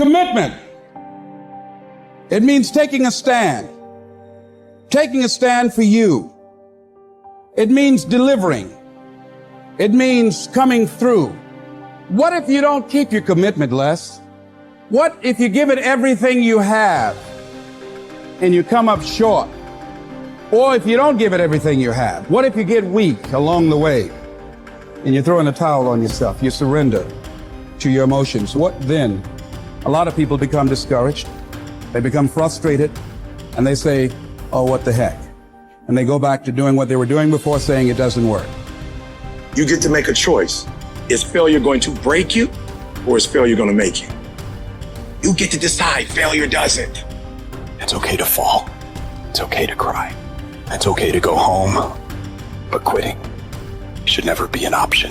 Commitment. It means taking a stand. Taking a stand for you. It means delivering. It means coming through. What if you don't keep your commitment, Les? What if you give it everything you have and you come up short? Or if you don't give it everything you have, what if you get weak along the way and you throw in a towel on yourself, you surrender to your emotions? What then? A lot of people become discouraged, they become frustrated, and they say, oh, what the heck? And they go back to doing what they were doing before, saying it doesn't work. You get to make a choice. Is failure going to break you, or is failure going to make you? You get to decide. Failure doesn't. It's okay to fall. It's okay to cry. It's okay to go home. But quitting should never be an option.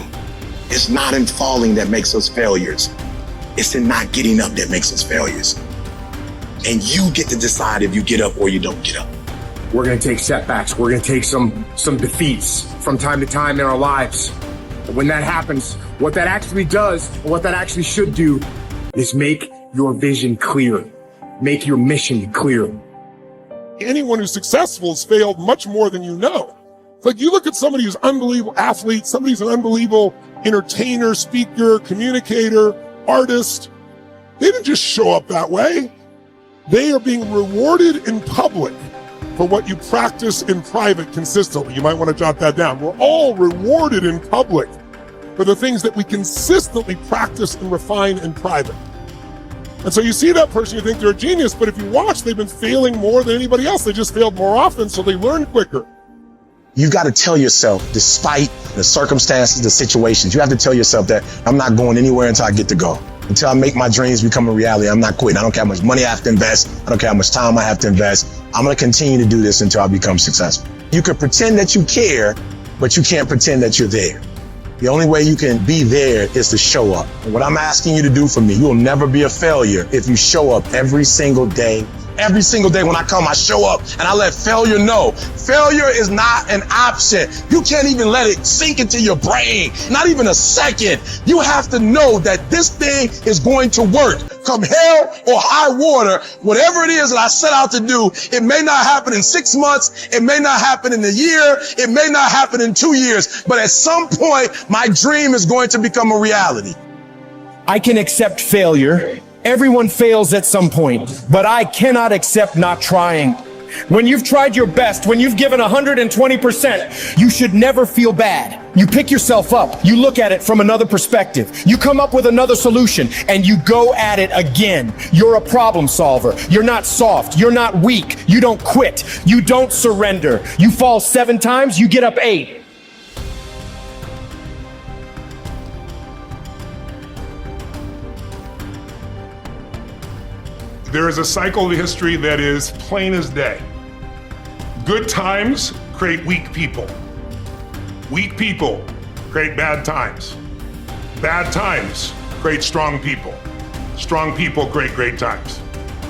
It's not in falling that makes us failures. It's in not getting up that makes us failures. And you get to decide if you get up or you don't get up. We're going to take setbacks. We're going to take some defeats from time to time in our lives. When that happens, what that actually does, what that actually should do, is make your vision clear. Make your mission clear. Anyone who's successful has failed much more than you know. It's like you look at somebody who's an unbelievable athlete, somebody who's an unbelievable entertainer, speaker, communicator, artist. They didn't just show up that way. They are being rewarded in public for what you practice in private consistently. You might want to jot that down. We're all rewarded in public for the things that we consistently practice and refine in private. And so you see that person, you think they're a genius, but if you watch, they've been failing more than anybody else. They just failed more often, so they learn quicker. You got to tell yourself, despite the circumstances, the situations, you have to tell yourself that I'm not going anywhere until I get to go. Until I make my dreams become a reality, I'm not quitting. I don't care how much money I have to invest. I don't care how much time I have to invest. I'm going to continue to do this until I become successful. You can pretend that you care, but you can't pretend that you're there. The only way you can be there is to show up. And what I'm asking you to do for me, you'll never be a failure if you show up every single day. Every single day when I come, I show up and I let failure know. Failure is not an option. You can't even let it sink into your brain, not even a second. You have to know that this thing is going to work. Come hell or high water, whatever it is that I set out to do, it may not happen in 6 months, it may not happen in a year, it may not happen in 2 years, but at some point, my dream is going to become a reality. I can accept failure. Everyone fails at some point, but I cannot accept not trying. When you've tried your best, when you've given 120%, you should never feel bad. You pick yourself up, you look at it from another perspective, you come up with another solution, and you go at it again. You're a problem solver. You're not soft. You're not weak. You don't quit. You don't surrender. You fall 7 times, you get up 8. There is a cycle of history that is plain as day. Good times create weak people. Weak people create bad times. Bad times create strong people. Strong people create great times.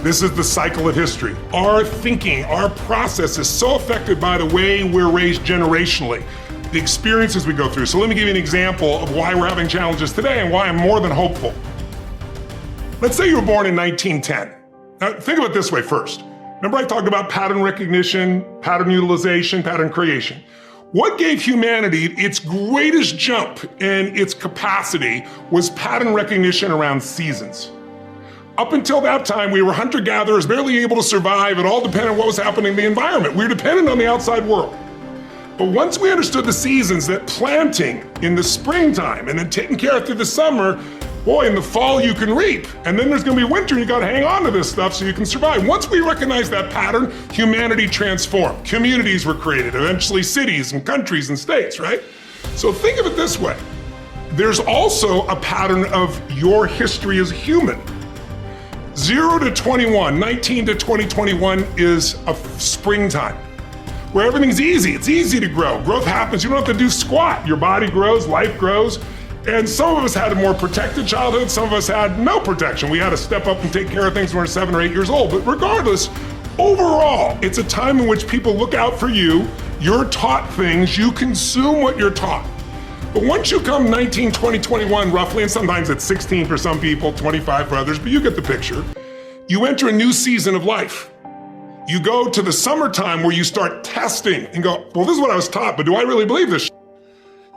This is the cycle of history. Our thinking, our process is so affected by the way we're raised generationally, the experiences we go through. So let me give you an example of why we're having challenges today and why I'm more than hopeful. Let's say you were born in 1910. Now, think of it this way first. Remember I talked about pattern recognition, pattern utilization, pattern creation. What gave humanity its greatest jump and its capacity was pattern recognition around seasons. Up until that time, we were hunter-gatherers, barely able to survive. It all depended on what was happening in the environment. We were dependent on the outside world. But once we understood the seasons, that planting in the springtime and then taking care of through the summer, boy, in the fall you can reap, and then there's gonna be winter, you gotta hang on to this stuff so you can survive. Once we recognized that pattern, humanity transformed. Communities were created, eventually cities and countries and states, right? So think of it this way. There's also a pattern of your history as a human. 0 to 21, 19 to 2021 is a springtime, where everything's easy. It's easy to grow. Growth happens, you don't have to do squat. Your body grows, life grows. And some of us had a more protected childhood, some of us had no protection. We had to step up and take care of things when we were 7 or 8 years old. But regardless, overall, it's a time in which people look out for you, you're taught things, you consume what you're taught. But once you come 19, 20, 21 roughly, and sometimes it's 16 for some people, 25 for others, but you get the picture, you enter a new season of life. You go to the summertime where you start testing and go, well, this is what I was taught, but do I really believe this?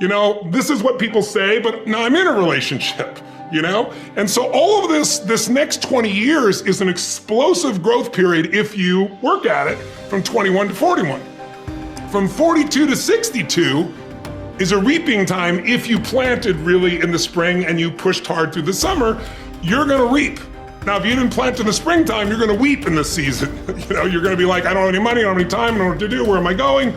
You know, this is what people say, but now I'm in a relationship, you know? And so all of this next 20 years is an explosive growth period if you work at it from 21 to 41. From 42 to 62 is a reaping time. If you planted really in the spring and you pushed hard through the summer, you're gonna reap. Now, if you didn't plant in the springtime, you're gonna weep in this season. You know, you're gonna be like, I don't have any money, I don't have any time, I don't know what to do, where am I going?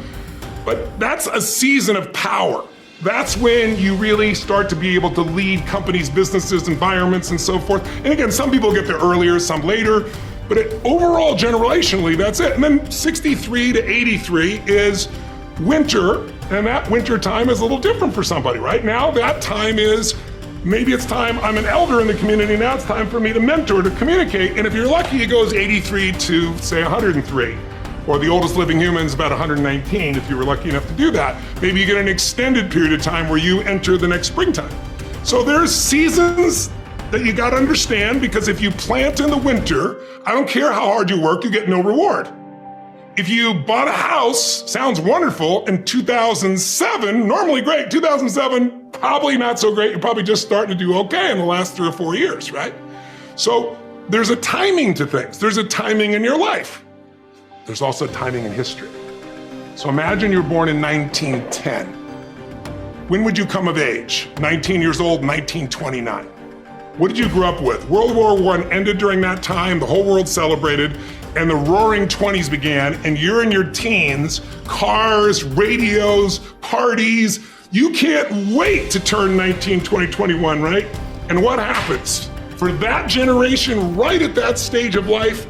But that's a season of power. That's when you really start to be able to lead companies, businesses, environments, and so forth. And again, some people get there earlier, some later, but overall, generationally, that's it. And then 63 to 83 is winter, and that winter time is a little different for somebody. Right now, that time is, maybe it's time, I'm an elder in the community, now it's time for me to mentor, to communicate. And if you're lucky, it goes 83 to, say, 103. Or the oldest living human is about 119, if you were lucky enough to do that. Maybe you get an extended period of time where you enter the next springtime. So there's seasons that you gotta understand, because if you plant in the winter, I don't care how hard you work, you get no reward. If you bought a house, sounds wonderful, in 2007, normally great, 2007, probably not so great, you're probably just starting to do okay in the last 3 or 4 years, right? So there's a timing to things. There's a timing in your life. There's also timing in history. So imagine you're born in 1910. When would you come of age? 19 years old, 1929. What did you grow up with? World War I ended during that time, the whole world celebrated, and the roaring 20s began, and you're in your teens, cars, radios, parties. You can't wait to turn 19, 20, 21, right? And what happens? For that generation, right at that stage of life,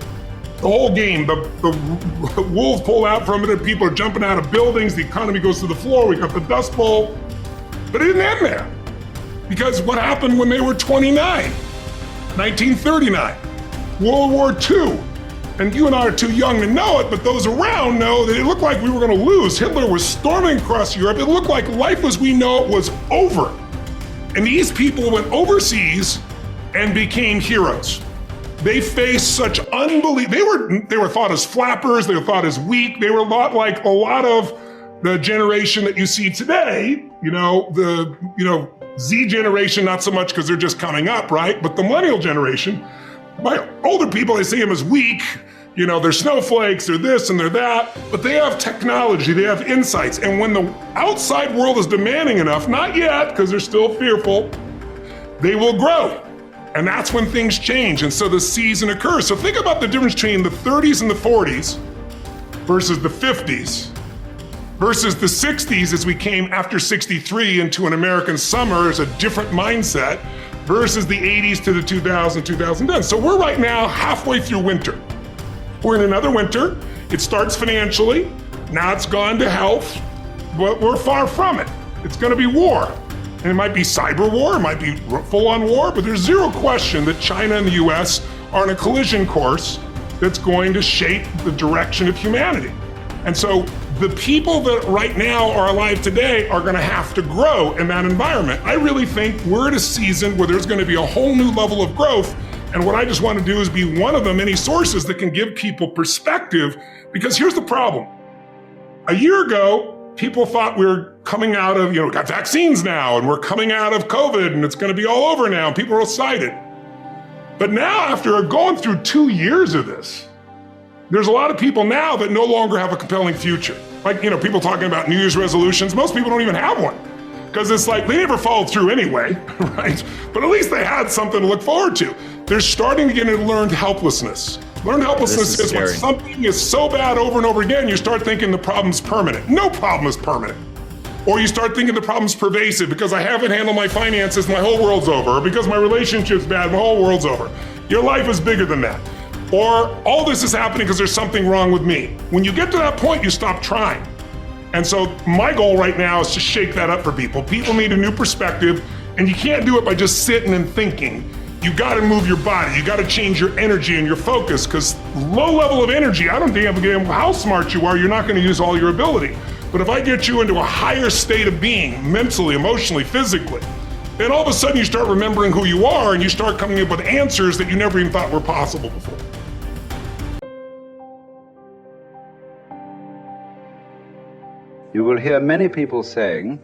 the whole game, the wolves pull out from it, and people are jumping out of buildings, the economy goes to the floor, we got the Dust Bowl. But it didn't end there. Because what happened when they were 29? 1939, World War II. And you and I are too young to know it, but those around know that it looked like we were gonna lose. Hitler was storming across Europe. It looked like life as we know it was over. And these people went overseas and became heroes. They faced such unbelievable, they were thought as flappers, they were thought as weak, they were a lot like a lot of the generation that you see today, the Z generation, not so much because they're just coming up, right? But the millennial generation, by older people, they see them as weak, they're snowflakes, they're this and they're that, but they have technology, they have insights. And when the outside world is demanding enough, not yet, because they're still fearful, they will grow. And that's when things change. And so the season occurs. So think about the difference between the 30s and the 40s versus the 50s versus the 60s as we came after 63 into an American summer as a different mindset versus the 80s to the 2000s, 2010. So we're right now halfway through winter. We're in another winter. It starts financially. Now it's gone to health, but we're far from it. It's gonna be war. And it might be cyber war, it might be full-on war, but there's zero question that China and the US are on a collision course that's going to shape the direction of humanity. And so the people that right now are alive today are gonna have to grow in that environment. I really think we're at a season where there's gonna be a whole new level of growth. And what I just want to do is be one of the many sources that can give people perspective, because here's the problem. A year ago, people thought we were coming out of, we got vaccines now, and we're coming out of COVID, and it's going to be all over now, and people are excited. But now, after going through 2 years of this, there's a lot of people now that no longer have a compelling future. Like, people talking about New Year's resolutions, most people don't even have one. Because it's like, they never followed through anyway, right? But at least they had something to look forward to. They're starting to get into learned helplessness. Learned helplessness is when something is so bad over and over again, you start thinking the problem's permanent. No problem is permanent. Or you start thinking the problem's pervasive because I haven't handled my finances, my whole world's over. Or because my relationship's bad, my whole world's over. Your life is bigger than that. Or all this is happening because there's something wrong with me. When you get to that point, you stop trying. And so my goal right now is to shake that up for people. People need a new perspective, and you can't do it by just sitting and thinking. You gotta move your body, you gotta change your energy and your focus, because low level of energy, I don't damn how smart you are, you're not gonna use all your ability. But if I get you into a higher state of being, mentally, emotionally, physically, then all of a sudden you start remembering who you are and you start coming up with answers that you never even thought were possible before. You will hear many people saying,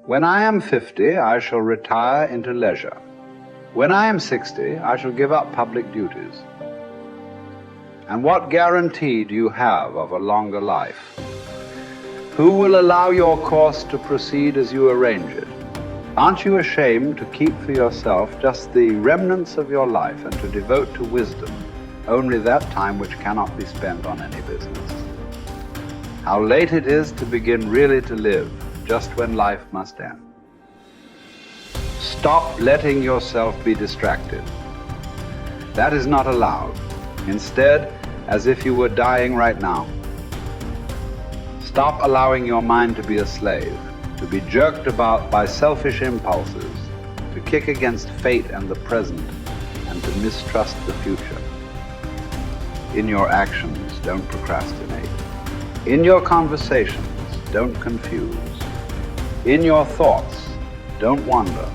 "When I am 50, I shall retire into leisure. When I am 60, I shall give up public duties." And what guarantee do you have of a longer life? Who will allow your course to proceed as you arrange it? Aren't you ashamed to keep for yourself just the remnants of your life and to devote to wisdom only that time which cannot be spent on any business? How late it is to begin really to live, just when life must end. Stop letting yourself be distracted. That is not allowed. Instead, as if you were dying right now, stop allowing your mind to be a slave, to be jerked about by selfish impulses, to kick against fate and the present, and to mistrust the future. In your actions, don't procrastinate. In your conversations, don't confuse. In your thoughts, don't wander.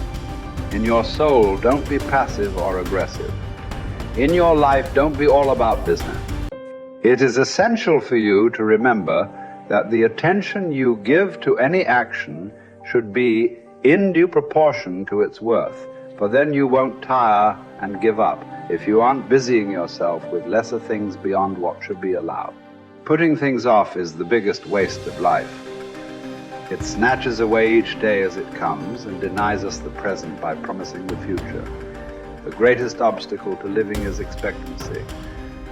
In your soul, don't be passive or aggressive. In your life, don't be all about business. It is essential for you to remember that the attention you give to any action should be in due proportion to its worth, for then you won't tire and give up if you aren't busying yourself with lesser things beyond what should be allowed. Putting things off is the biggest waste of life. It snatches away each day as it comes and denies us the present by promising the future. The greatest obstacle to living is expectancy,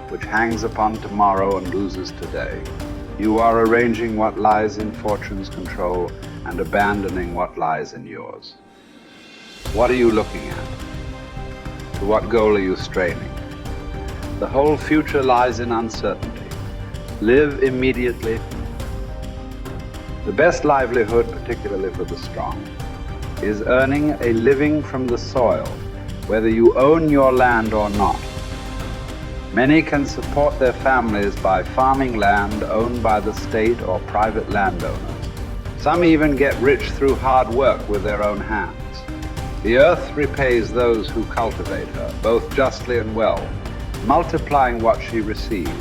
which hangs upon tomorrow and loses today. You are arranging what lies in fortune's control and abandoning what lies in yours. What are you looking at? To what goal are you straining? The whole future lies in uncertainty. Live immediately. The best livelihood, particularly for the strong, is earning a living from the soil, whether you own your land or not. Many can support their families by farming land owned by the state or private landowners. Some even get rich through hard work with their own hands. The earth repays those who cultivate her, both justly and well, multiplying what she received,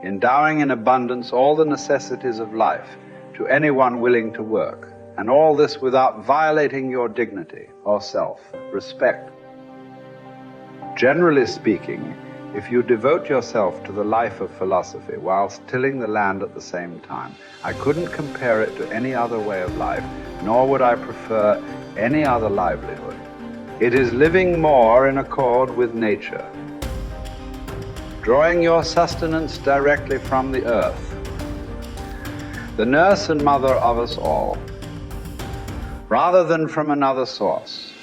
endowing in abundance all the necessities of life to anyone willing to work, and all this without violating your dignity or self-respect. Generally speaking, if you devote yourself to the life of philosophy whilst tilling the land at the same time, I couldn't compare it to any other way of life, nor would I prefer any other livelihood. It is living more in accord with nature, drawing your sustenance directly from the earth, the nurse and mother of us all, rather than from another source.